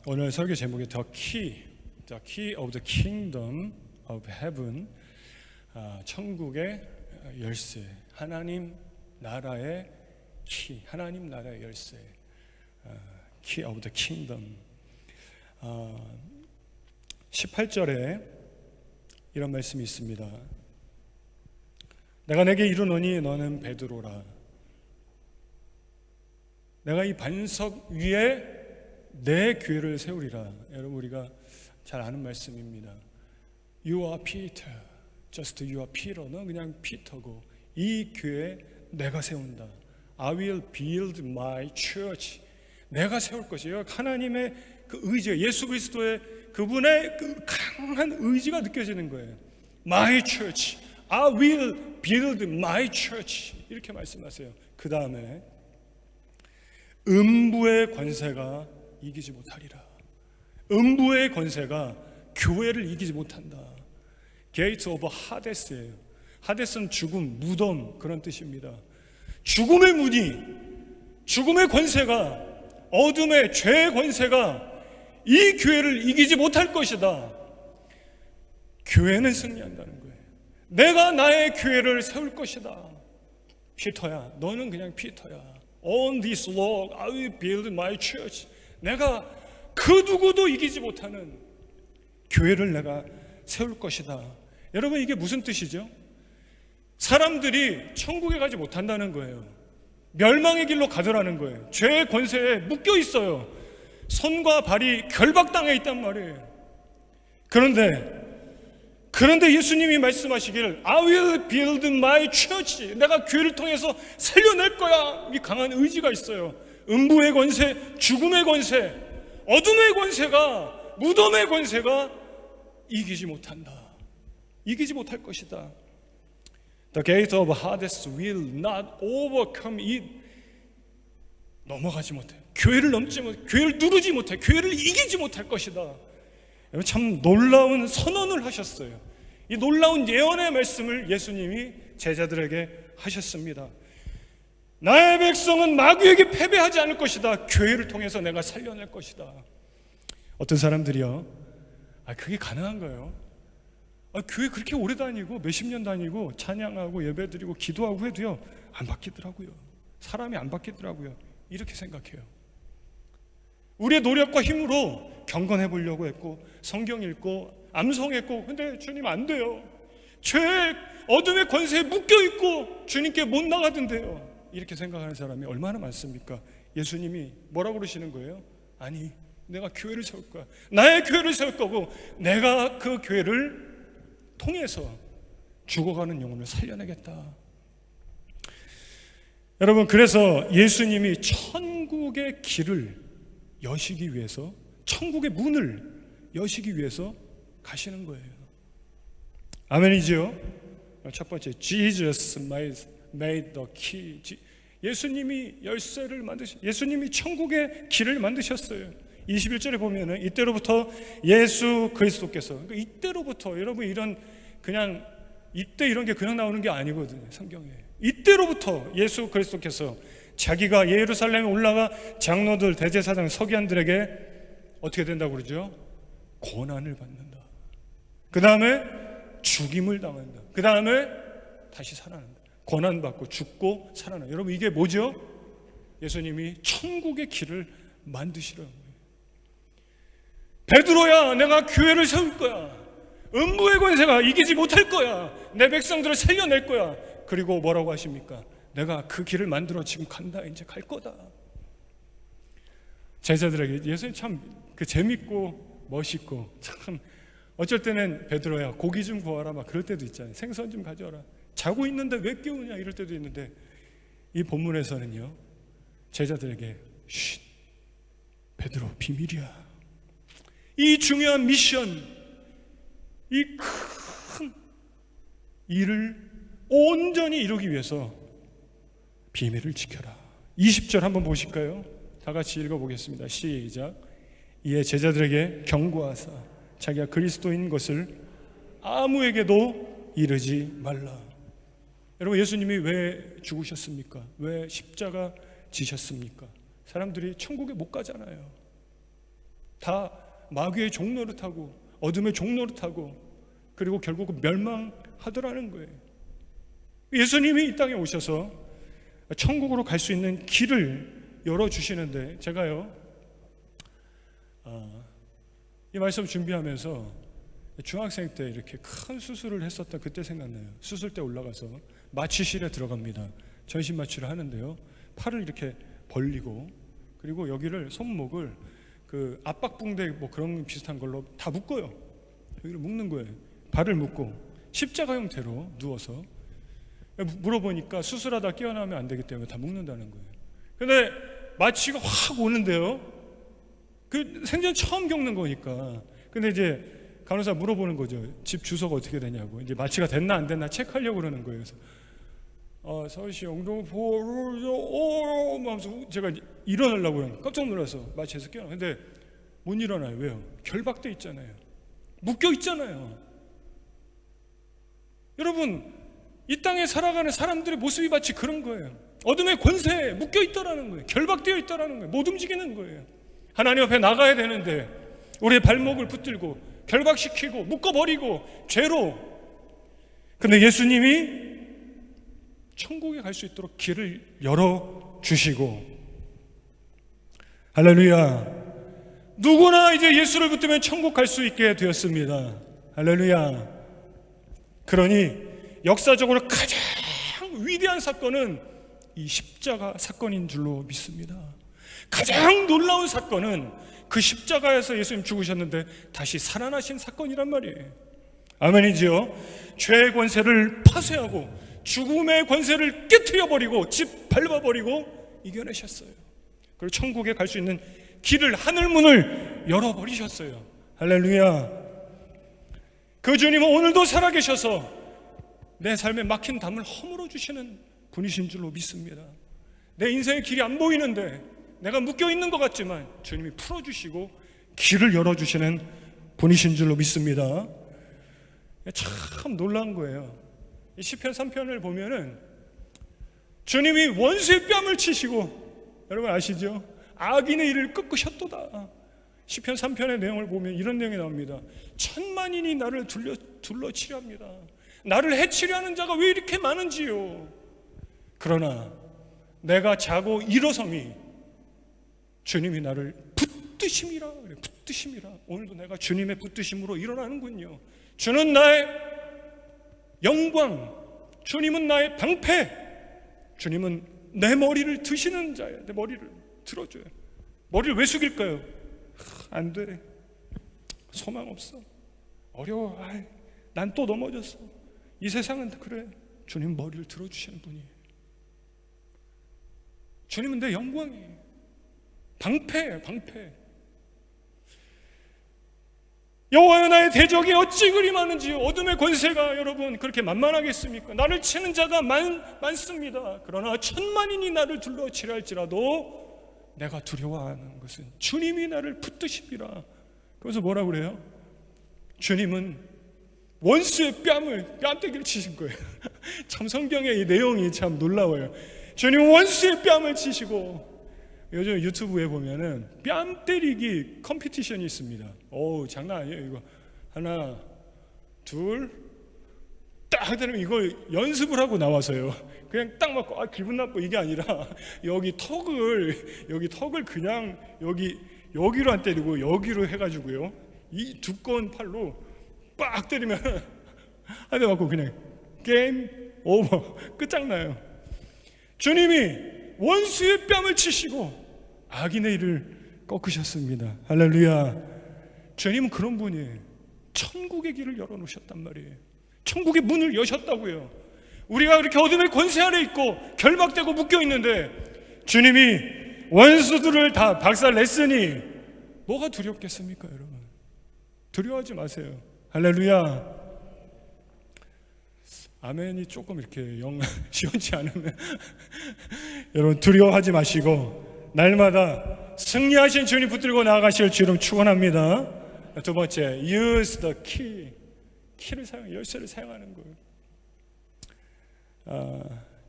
오늘 설교 제목이 The Key of the Kingdom of Heaven, 천국의 열쇠, 하나님 나라의 키, 하나님 나라의 열쇠, Key of the Kingdom. 18절에 이런 말씀이 있습니다. 내가 내게 이르노니 너는 베드로라. 내가 이 반석 위에 내 교회를 세우리라. 여러분, 우리가 잘 아는 말씀입니다. You are Peter, just you are Peter. 너 그냥 피터고 이 교회 내가 세운다. I will build my church. 내가 세울 것이에요. 하나님의 그 의지, 예수 그리스도의 그분의 그 강한 의지가 느껴지는 거예요. My church, I will build my church. 이렇게 말씀하세요. 그 다음에 음부의 권세가 이기지 못하리라. 음부의 권세가 교회를 이기지 못한다. Gates of Hades예요. 하데스는 죽음, 무덤, 그런 뜻입니다. 죽음의 문이, 죽음의 권세가, 어둠의 죄의 권세가 이 교회를 이기지 못할 것이다. 교회는 승리한다는 거예요. 내가 나의 교회를 세울 것이다. 피터야, 너는 그냥 피터야. On this rock I will build my church. 내가 그 누구도 이기지 못하는 교회를 내가 세울 것이다. 여러분, 이게 무슨 뜻이죠? 사람들이 천국에 가지 못한다는 거예요. 멸망의 길로 가더라는 거예요. 죄의 권세에 묶여 있어요. 손과 발이 결박당해 있단 말이에요. 그런데 예수님이 말씀하시기를 I will build my church. 내가 교회를 통해서 살려낼 거야. 이 강한 의지가 있어요. 음부의 권세, 죽음의 권세, 어둠의 권세가, 무덤의 권세가 이기지 못한다. 이기지 못할 것이다. The gate of Hades will not overcome it. 넘어가지 못해. 교회를 넘지 못해. 교회를 누르지 못해. 교회를 이기지 못할 것이다. 참 놀라운 선언을 하셨어요. 이 놀라운 예언의 말씀을 예수님이 제자들에게 하셨습니다. 나의 백성은 마귀에게 패배하지 않을 것이다. 교회를 통해서 내가 살려낼 것이다. 어떤 사람들이요, 그게 가능한 거예요. 교회 그렇게 오래 다니고 몇십 년 다니고 찬양하고 예배드리고 기도하고 해도요 안 바뀌더라고요. 사람이 안 바뀌더라고요. 이렇게 생각해요. 우리의 노력과 힘으로 경건해 보려고 했고 성경 읽고 암송했고, 근데 주님 안 돼요. 죄의 어둠의 권세에 묶여 있고 주님께 못 나가던데요. 이렇게 생각하는 사람이 얼마나 많습니까? 예수님이 뭐라고 그러시는 거예요? 아니, 내가 교회를 세울 거야. 나의 교회를 세울 거고 내가 그 교회를 통해서 죽어가는 영혼을 살려내겠다. 여러분, 그래서 예수님이 천국의 길을 여시기 위해서, 천국의 문을 여시기 위해서 가시는 거예요. 아멘이죠? 첫 번째, Jesus made the key. 예수님이 열쇠를 예수님이 천국의 길을 만드셨어요. 21절에 보면은 이때로부터 예수 그리스도께서, 그러니까 이때로부터, 여러분, 이런 그냥 이때 이런 게 그냥 나오는 게 아니거든요. 성경에 이때로부터 예수 그리스도께서 자기가 예루살렘에 올라가 장로들, 대제사장, 서기관들에게 어떻게 된다고 그러죠? 고난을 받는다. 그 다음에 죽임을 당한다. 그 다음에 다시 살아난다. 고난받고 죽고 살아난다. 여러분, 이게 뭐죠? 예수님이 천국의 길을 만드시라는 거예요. 베드로야, 내가 교회를 세울 거야. 음부의 권세가 이기지 못할 거야. 내 백성들을 살려낼 거야. 그리고 뭐라고 하십니까? 내가 그 길을 만들어 지금 간다. 이제 갈 거다. 제자들에게 예수님 참 재밌고 멋있고, 참 어쩔 때는 베드로야, 고기 좀 구워라, 막 그럴 때도 있잖아요. 생선 좀 가져와라. 자고 있는데 왜 깨우냐, 이럴 때도 있는데, 이 본문에서는요 제자들에게 쉿, 베드로, 비밀이야. 이 중요한 미션, 이 큰 일을 온전히 이루기 위해서 비밀을 지켜라. 20절 한번 보실까요? 다 같이 읽어보겠습니다. 시작. 이에 제자들에게 경고하사 자기가 그리스도인 것을 아무에게도 이르지 말라. 여러분, 예수님이 왜 죽으셨습니까? 왜 십자가 지셨습니까? 사람들이 천국에 못 가잖아요. 다 마귀의 종노릇하고 어둠의 종노릇하고 그리고 결국은 멸망하더라는 거예요. 예수님이 이 땅에 오셔서 천국으로 갈 수 있는 길을 열어주시는데, 제가요 이 말씀 준비하면서 중학생 때 이렇게 큰 수술을 했었던 그때 생각나요. 수술대 올라가서 마취실에 들어갑니다. 전신 마취를 하는데요, 팔을 이렇게 벌리고 그리고 여기를 손목을 그 압박붕대 뭐 그런 비슷한 걸로 다 묶어요. 여기를 묶는 거예요. 발을 묶고 십자가 형태로 누워서. 물어보니까 수술하다 깨어나면 안 되기 때문에 다 묶는다는 거예요. 근데 마취가 확 오는데요, 그 생전 처음 겪는 거니까. 근데 이제 간호사 물어보는 거죠. 집 주소가 어떻게 되냐고. 이제 마취가 됐나 안 됐나 체크하려고 그러는 거예요. 그래서 서울시 영등포로 하면서 제가 일어나려고 해요. 깜짝 놀라서 마취해서 깨어나. 근데 못 일어나요. 왜요? 결박돼 있잖아요. 묶여 있잖아요. 여러분, 이 땅에 살아가는 사람들의 모습이 마치 그런 거예요. 어둠의 권세에 묶여 있다라는 거예요. 결박되어 있다라는 거예요. 못 움직이는 거예요. 하나님 앞에 나가야 되는데 우리의 발목을 붙들고 결박시키고 묶어버리고 죄로. 근데 예수님이 천국에 갈 수 있도록 길을 열어주시고, 할렐루야, 누구나 이제 예수를 붙들면 천국 갈 수 있게 되었습니다. 할렐루야. 그러니 역사적으로 가장 위대한 사건은 이 십자가 사건인 줄로 믿습니다. 가장 놀라운 사건은 그 십자가에서 예수님 죽으셨는데 다시 살아나신 사건이란 말이에요. 아멘이지요? 죄의 권세를 파쇄하고 죽음의 권세를 깨트려버리고 짓밟아버리고 이겨내셨어요. 그리고 천국에 갈 수 있는 길을, 하늘문을 열어버리셨어요. 할렐루야. 그 주님은 오늘도 살아계셔서 내 삶에 막힌 담을 허물어 주시는 분이신 줄로 믿습니다. 내 인생의 길이 안 보이는데 내가 묶여있는 것 같지만 주님이 풀어주시고 길을 열어주시는 분이신 줄로 믿습니다. 참 놀라운 거예요. 이 시편 3편을 보면은 주님이 원수의 뺨을 치시고, 여러분 아시죠? 악인의 일을 꺾으셨도다. 시편 3편의 내용을 보면 이런 내용이 나옵니다. 천만인이 나를 둘러치려 합니다. 나를 해치려 하는 자가 왜 이렇게 많은지요. 그러나 내가 자고 일어섬이 주님이 나를 붙드심이라. 붙드심이라. 오늘도 내가 주님의 붙드심으로 일어나는군요. 주는 나의 영광, 주님은 나의 방패, 주님은 내 머리를 드시는 자예요. 내 머리를 들어줘요. 머리를 왜 숙일까요? 안 돼, 소망 없어, 어려워, 난 또 넘어졌어. 이 세상은 그래. 주님 머리를 들어주시는 분이에요. 주님은 내 영광이에요. 방패예요, 방패. 여호와여, 나의 대적이 어찌 그리 많은지요. 어둠의 권세가 여러분 그렇게 만만하겠습니까? 나를 치는 자가 많습니다. 그러나 천만인이 나를 둘러치려 할지라도 내가 두려워하는 것은 주님이 나를 붙드십니다. 그래서 뭐라 그래요? 주님은 원수의 뺨때기를 치신 거예요. 참 성경의 이 내용이 참 놀라워요. 주님은 원수의 뺨을 치시고, 요즘 유튜브에 보면은 뺨 때리기 컴피티션이 있습니다. 오, 장난 아니에요. 이거 하나, 둘, 딱 되면 이걸 연습을 하고 나와서요. 그냥 딱 맞고 기분 나빠 이게 아니라 여기 턱을 그냥 여기로 안 때리고 여기로 해가지고요. 이 두꺼운 팔로 빡 때리면 한 대 맞고 그냥 게임 오버, 끝장나요. 주님이 원수의 뺨을 치시고 악인의 일을 꺾으셨습니다. 할렐루야. 주님은 그런 분이에요. 천국의 길을 열어놓으셨단 말이에요. 천국의 문을 여셨다고요. 우리가 그렇게 어둠의 권세 아래 있고 결박되고 묶여있는데 주님이 원수들을 다 박살냈으니 뭐가 두렵겠습니까, 여러분? 두려워하지 마세요. 할렐루야. 아멘이 조금 이렇게 시원치 않으면 여러분 두려워하지 마시고 날마다 승리하신 주님 붙들고 나아가실 주님 축원합니다. 두 번째, use the key. 키를 열쇠를 사용하는 거예요.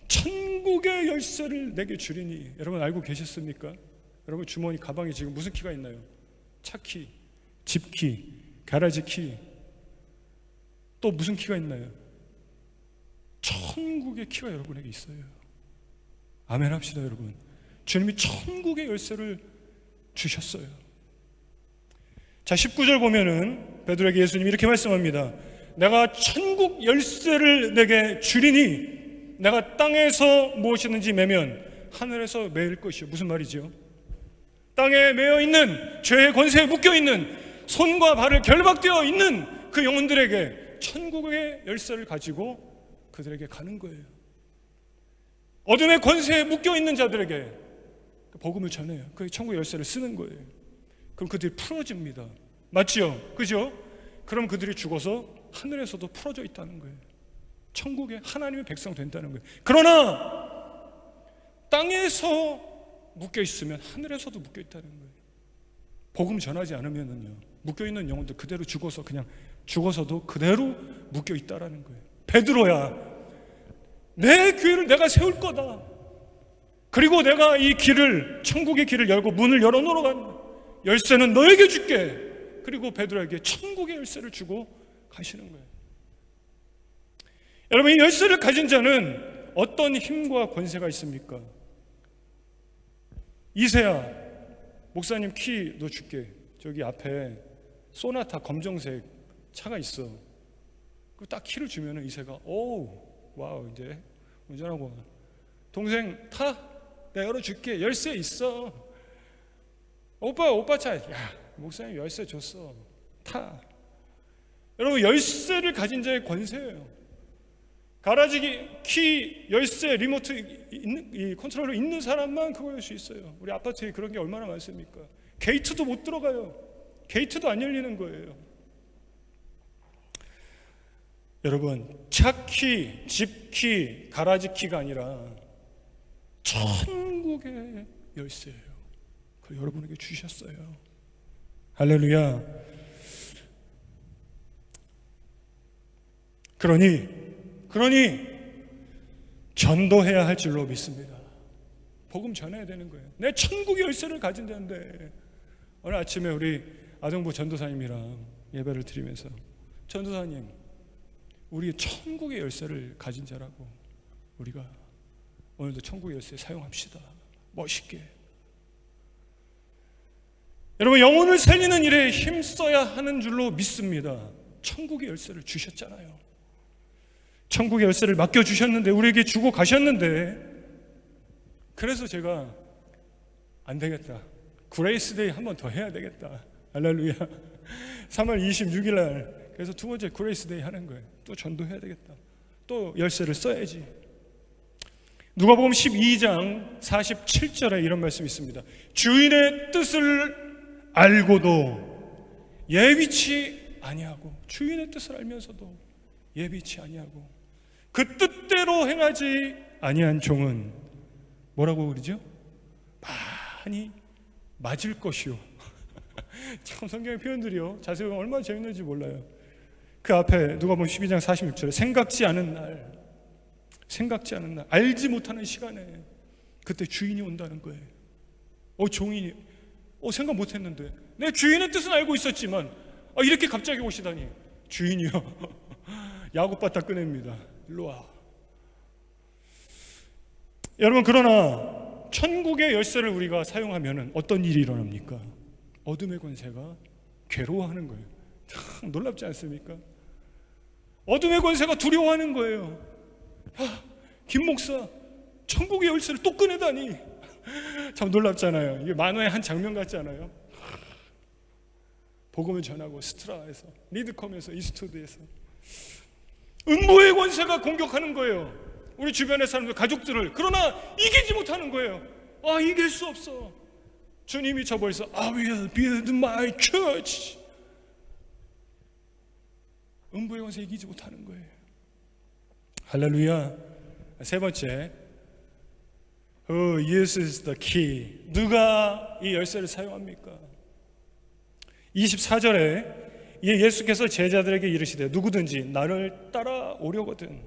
천국의 열쇠를 내게 주리니, 여러분 알고 계셨습니까? 여러분 주머니 가방에 지금 무슨 키가 있나요? 차키, 집키, 가라지 키, 또 무슨 키가 있나요? 천국의 키가 여러분에게 있어요. 아멘 합시다 여러분. 주님이 천국의 열쇠를 주셨어요. 자, 19절 보면은 베드로에게 예수님이 이렇게 말씀합니다. 내가 천국 열쇠를 내게 주리니 내가 땅에서 무엇이든지 매면 하늘에서 매일 것이요. 무슨 말이죠? 땅에 매여 있는 죄의 권세에 묶여 있는 손과 발을 결박되어 있는 그 영혼들에게 천국의 열쇠를 가지고 그들에게 가는 거예요. 어둠의 권세에 묶여 있는 자들에게 복음을 전해요. 그 천국의 열쇠를 쓰는 거예요. 그럼 그들이 풀어집니다. 맞지요? 그죠? 그럼 그들이 죽어서 하늘에서도 풀어져 있다는 거예요. 천국에 하나님의 백성 된다는 거예요. 그러나 땅에서 묶여 있으면 하늘에서도 묶여 있다는 거예요. 복음 전하지 않으면은요, 묶여 있는 영혼들 그대로 죽어서 그냥 죽어서도 그대로 묶여 있다라는 거예요. 베드로야, 내 교회를 내가 세울 거다. 그리고 내가 이 길을, 천국의 길을 열고 문을 열어놓으러 열쇠는 너에게 줄게. 그리고 베드로에게 천국의 열쇠를 주고 가시는 거예요. 여러분, 이 열쇠를 가진 자는 어떤 힘과 권세가 있습니까? 이세야, 목사님 키도 줄게. 저기 앞에 소나타 검정색 차가 있어. 그 딱 키를 주면은 이세가 와우, 이제 운전하고 동생 타? 내가 열어줄게. 열쇠 있어. 오빠 차. 야, 목사님 열쇠 줬어. 타. 여러분, 열쇠를 가진 자의 권세예요. 가라지 키, 열쇠, 리모트, 이 컨트롤러 있는 사람만 그거 열 수 있어요. 우리 아파트에 그런 게 얼마나 많습니까? 게이트도 못 들어가요. 게이트도 안 열리는 거예요. 여러분, 차키, 집키, 가라지 키가 아니라 천국의 열쇠예요. 그 여러분에게 주셨어요. 할렐루야. 그러니 전도해야 할 줄로 믿습니다. 복음 전해야 되는 거예요. 내 천국의 열쇠를 가진다는데, 오늘 아침에 우리 아동부 전도사님이랑 예배를 드리면서, 전도사님, 우리 천국의 열쇠를 가진 자라고, 우리가 오늘도 천국의 열쇠 사용합시다. 멋있게. 여러분, 영혼을 살리는 일에 힘써야 하는 줄로 믿습니다. 천국의 열쇠를 주셨잖아요. 천국의 열쇠를 맡겨주셨는데, 우리에게 주고 가셨는데, 그래서 제가 안 되겠다, 그레이스데이 한 번 더 해야 되겠다. 할렐루야. 3월 26일 날 그래서 두 번째 그레이스데이 하는 거예요. 또 전도해야 되겠다. 또 열쇠를 써야지. 누가복음 12장 47절에 이런 말씀이 있습니다. 주인의 뜻을 알고도 예비치 아니하고, 주인의 뜻을 알면서도 예비치 아니하고 그 뜻대로 행하지 아니한 종은 뭐라고 그러죠? 많이 맞을 것이요. 참, 성경의 표현들이요, 자세히 보면 얼마나 재밌는지 몰라요. 그 앞에 누가복음 12장 46절에 생각지 않은 날, 알지 못하는 시간에 그때 주인이 온다는 거예요. 종이 생각 못했는데, 내 주인의 뜻은 알고 있었지만 이렇게 갑자기 오시다니. 주인이요. 야구바타 꺼냅니다. 일로 와. 여러분, 그러나 천국의 열쇠를 우리가 사용하면 어떤 일이 일어납니까? 어둠의 권세가 괴로워하는 거예요. 참 놀랍지 않습니까? 어둠의 권세가 두려워하는 거예요. 김 목사, 천국의 열쇠를 또 꺼내다니. 참 놀랍잖아요. 이게 만화의 한 장면 같지 않아요? 복음을 전하고 스트라에서, 리드컴에서, 이스트우드에서 음부의 권세가 공격하는 거예요. 우리 주변의 사람들, 가족들을. 그러나 이기지 못하는 거예요. 이길 수 없어. 주님이 저버려서 I will build my church. 음부의 권세 이기지 못하는 거예요. 할렐루야. 세 번째, Who uses the key? 누가 이 열쇠를 사용합니까? 24절에 예수께서 제자들에게 이르시되 누구든지 나를 따라오려거든.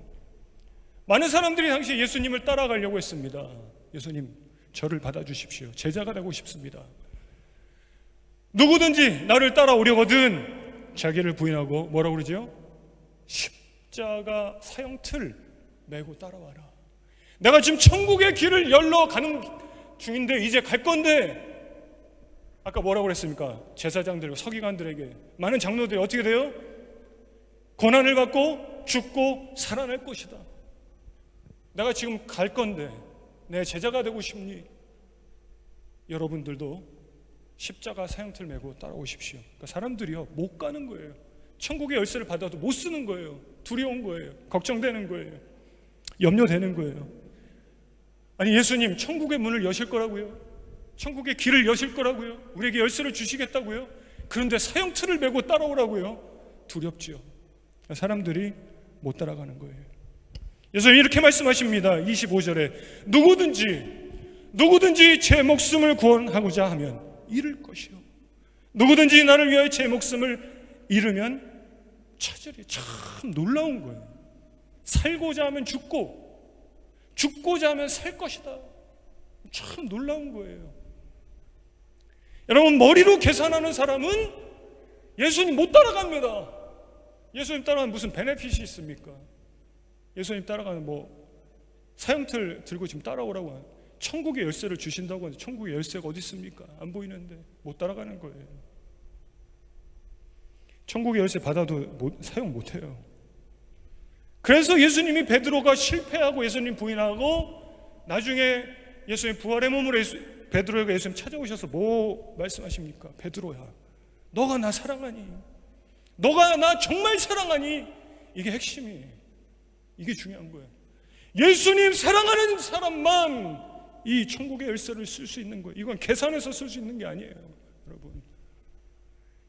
많은 사람들이 당시 예수님을 따라가려고 했습니다. 예수님, 저를 받아주십시오. 제자가 되고 싶습니다. 누구든지 나를 따라오려거든 자기를 부인하고 뭐라고 그러죠? 십자가 사형틀 메고 따라와라. 내가 지금 천국의 길을 열러 가는 중인데 이제 갈 건데, 아까 뭐라고 그랬습니까? 제사장들과 서기관들에게, 많은 장로들이 어떻게 돼요? 고난을 받고 죽고 살아날 것이다. 내가 지금 갈 건데 내 제자가 되고 싶니? 여러분들도 십자가 사형틀 메고 따라오십시오. 그러니까 사람들이요 못 가는 거예요. 천국의 열쇠를 받아도 못 쓰는 거예요. 두려운 거예요. 걱정되는 거예요. 염려되는 거예요. 아니, 예수님 천국의 문을 여실 거라고요? 천국의 길을 여실 거라고요? 우리에게 열쇠를 주시겠다고요? 그런데 사형틀을 메고 따라오라고요? 두렵지요. 사람들이 못 따라가는 거예요. 예수님 이렇게 말씀하십니다. 25절에 누구든지 제 목숨을 구원하고자 하면 잃을 것이요, 누구든지 나를 위하여 제 목숨을 잃으면 찾으리. 참 놀라운 거예요. 살고자 하면 죽고자 하면 살 것이다. 참 놀라운 거예요. 여러분, 머리로 계산하는 사람은 예수님 못 따라갑니다. 예수님 따라가면 무슨 베네핏이 있습니까? 예수님 따라가면 사형틀 들고 지금 따라오라고 하는, 천국의 열쇠를 주신다고 하는데 천국의 열쇠가 어디 있습니까? 안 보이는데 못 따라가는 거예요. 천국의 열쇠 받아도 사용 못해요. 그래서 예수님이 베드로가 실패하고 예수님 부인하고 나중에 예수님 부활의 몸으로 베드로에게 예수님 찾아오셔서 뭐 말씀하십니까? 베드로야, 너가 나 사랑하니? 너가 나 정말 사랑하니? 이게 핵심이에요. 이게 중요한 거예요. 예수님 사랑하는 사람만 이 천국의 열쇠를 쓸 수 있는 거예요. 이건 계산해서 쓸 수 있는 게 아니에요. 여러분,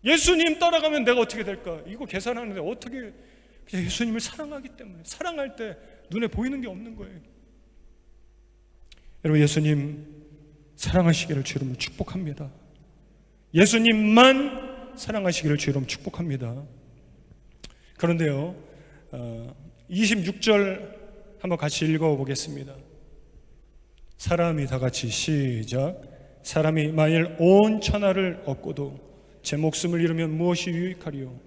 예수님 따라가면 내가 어떻게 될까? 이거 계산하는데 어떻게, 그냥 예수님을 사랑하기 때문에. 사랑할 때 눈에 보이는 게 없는 거예요. 여러분, 예수님 사랑하시기를 주 이름으로 축복합니다. 예수님만 사랑하시기를 주 이름으로 축복합니다. 그런데요, 26절 한번 같이 읽어보겠습니다. 사람이 다 같이 시작. 사람이 만일 온 천하를 얻고도 제 목숨을 잃으면 무엇이 유익하리요?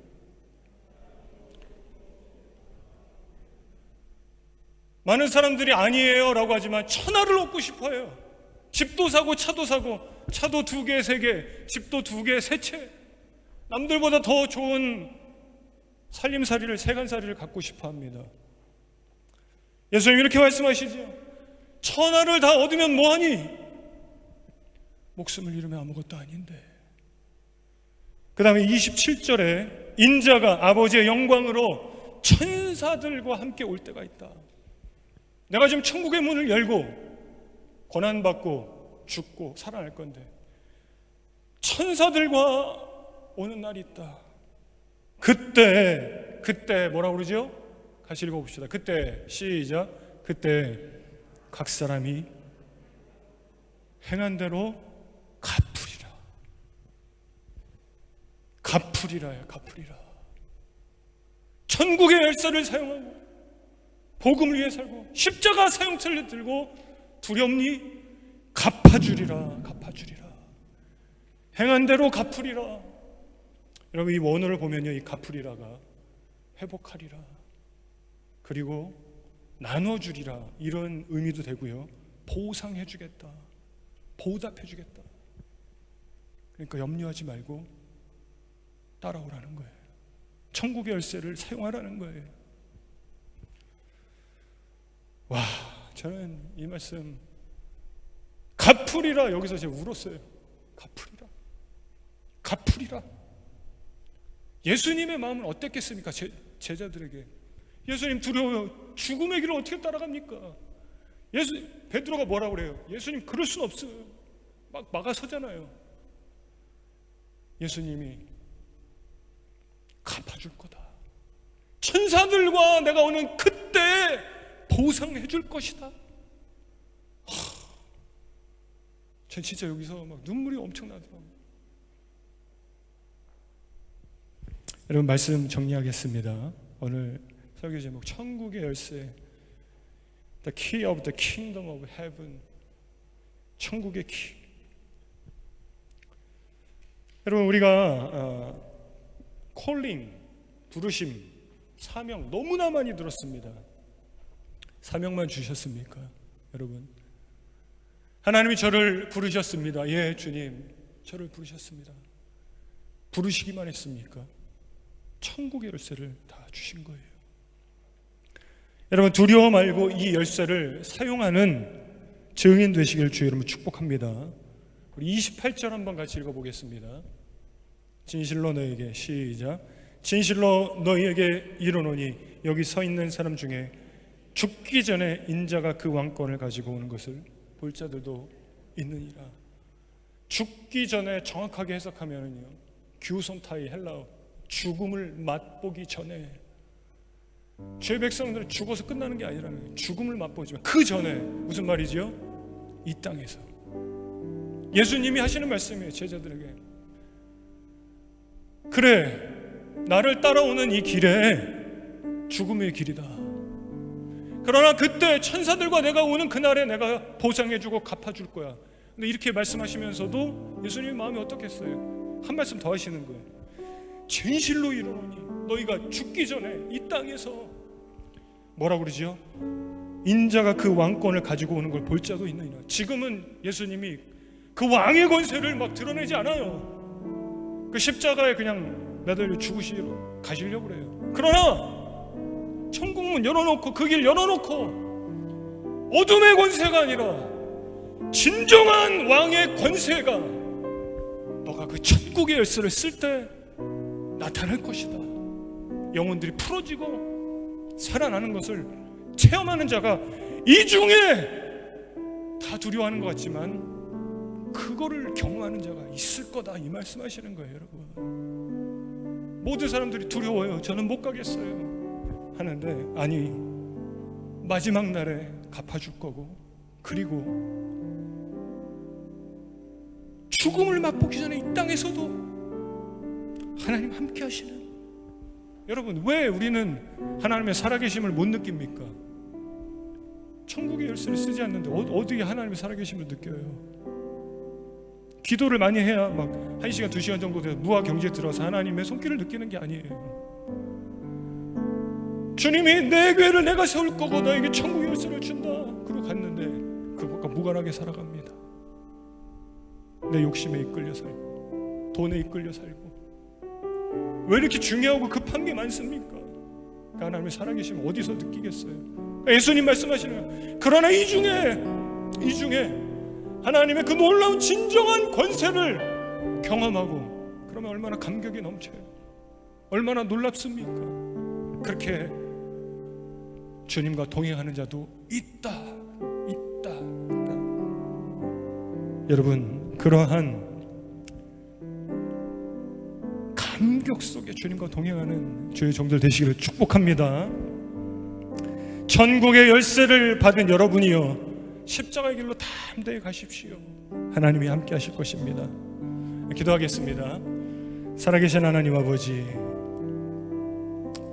많은 사람들이 아니에요 라고 하지만 천하를 얻고 싶어요. 집도 사고 차도 사고, 차도 2개, 3개, 집도 2개, 3채, 남들보다 더 좋은 살림살이를, 세간살이를 갖고 싶어 합니다. 예수님 이렇게 말씀하시죠. 천하를 다 얻으면 뭐하니? 목숨을 잃으면 아무것도 아닌데. 그 다음에 27절에 인자가 아버지의 영광으로 천사들과 함께 올 때가 있다. 내가 지금 천국의 문을 열고 고난받고 죽고 살아날 건데 천사들과 오는 날이 있다. 그때 뭐라고 그러죠? 같이 읽어봅시다. 그때 시작. 그때 각 사람이 행한 대로 갚으리라. 갚으리라. 천국의 열쇠를 사용하고 복음을 위해 살고 십자가 사형틀을 들고 두렵니? 갚아주리라. 행한 대로 갚으리라. 여러분, 이 원어를 보면요, 이 갚으리라가 회복하리라, 그리고 나눠주리라, 이런 의미도 되고요, 보상해주겠다, 보답해주겠다. 그러니까 염려하지 말고 따라오라는 거예요. 천국의 열쇠를 사용하라는 거예요. 와, 저는 이 말씀 갚으리라, 여기서 제가 울었어요. 갚으리라. 예수님의 마음은 어땠겠습니까? 제자들에게. 예수님 두려워요. 죽음의 길을 어떻게 따라갑니까? 베드로가 뭐라고 그래요? 예수님 그럴 순 없어요. 막 막아서잖아요. 예수님이 갚아줄 거다. 천사들과 내가 오는 그때 보상해 줄 것이다. 전 진짜 여기서 막 눈물이 엄청나더라고요. 여러분, 말씀 정리하겠습니다. 오늘 설교 제목 천국의 열쇠, The key of the kingdom of heaven. 천국의 키. 여러분, 우리가 콜링, 부르심, 사명 너무나 많이 들었습니다. 사명만 주셨습니까? 여러분, 하나님이 저를 부르셨습니다. 예, 주님, 저를 부르셨습니다. 부르시기만 했습니까? 천국의 열쇠를 다 주신 거예요. 여러분, 두려워 말고 이 열쇠를 사용하는 증인 되시길 주 여러분 축복합니다. 우리 28절 한번 같이 읽어보겠습니다. 진실로 너에게, 시작. 진실로 너희에게 이르노니 여기 서 있는 사람 중에 죽기 전에 인자가 그 왕권을 가지고 오는 것을 볼 자들도 있느니라. 죽기 전에 정확하게 해석하면요, 규손타이 헬라어, 죽음을 맛보기 전에. 죄 백성들은 죽어서 끝나는 게 아니라는, 죽음을 맛보지만 그 전에, 무슨 말이지요? 이 땅에서. 예수님이 하시는 말씀이에요, 제자들에게. 그래, 나를 따라오는 이 길에 죽음의 길이다. 그러나 그때 천사들과 내가 오는 그날에 내가 보상해주고 갚아줄 거야. 근데 이렇게 말씀하시면서도 예수님의 마음이 어떻겠어요? 한 말씀 더 하시는 거예요. 진실로 이르노니 너희가 죽기 전에 이 땅에서 뭐라고 그러죠? 인자가 그 왕권을 가지고 오는 걸 볼 자도 있느니라. 지금은 예수님이 그 왕의 권세를 막 드러내지 않아요. 그 십자가에 그냥 매달려 죽으시러 가시려고 그래요. 그러나 천국문 열어놓고 그 길 열어놓고 어둠의 권세가 아니라 진정한 왕의 권세가 너가 그 천국의 열쇠를 쓸 때 나타날 것이다. 영혼들이 풀어지고 살아나는 것을 체험하는 자가 이 중에 다 두려워하는 것 같지만 그거를 경험하는 자가 있을 거다, 이 말씀하시는 거예요. 여러분, 모든 사람들이 두려워요. 저는 못 가겠어요 하는데, 아니, 마지막 날에 갚아줄 거고, 그리고 죽음을 맛보기 전에 이 땅에서도 하나님 함께 하시는. 여러분, 왜 우리는 하나님의 살아계심을 못 느낍니까? 천국의 열쇠를 쓰지 않는데 어디에 하나님의 살아계심을 느껴요? 기도를 많이 해야 막 1시간, 2시간 정도 돼서 무화 경지에 들어서 하나님의 손길을 느끼는 게 아니에요. 주님이 내 교회를 내가 세울 거고 너에게 천국의 열쇠를 준다. 그러고 갔는데 그것과 무관하게 살아갑니다. 내 욕심에 이끌려 살고 돈에 이끌려 살고. 왜 이렇게 중요하고 급한 게 많습니까? 그 하나님의 살아계심 어디서 느끼겠어요? 예수님 말씀하시는 거예요. 그러나 이 중에 하나님의 그 놀라운 진정한 권세를 경험하고 그러면 얼마나 감격이 넘쳐요. 얼마나 놀랍습니까? 그렇게 주님과 동행하는 자도 있다. 여러분, 그러한 감격 속에 주님과 동행하는 주의 종들 되시기를 축복합니다. 천국의 열쇠를 받은 여러분이요, 십자가의 길로 담대히 가십시오. 하나님이 함께 하실 것입니다. 기도하겠습니다. 살아계신 하나님 아버지,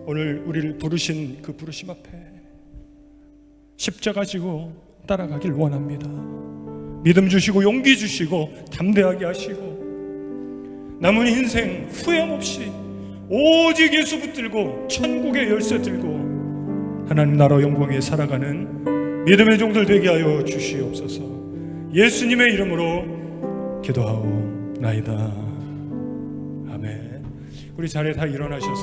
오늘 우리를 부르신 그 부르심 앞에 십자가 지고 따라가길 원합니다. 믿음 주시고 용기 주시고 담대하게 하시고 남은 인생 후회함 없이 오직 예수 붙들고 천국의 열쇠 들고 하나님 나라 영광에 살아가는 믿음의 종들 되게 하여 주시옵소서. 예수님의 이름으로 기도하옵나이다. 아멘. 우리 자리에 다 일어나셔서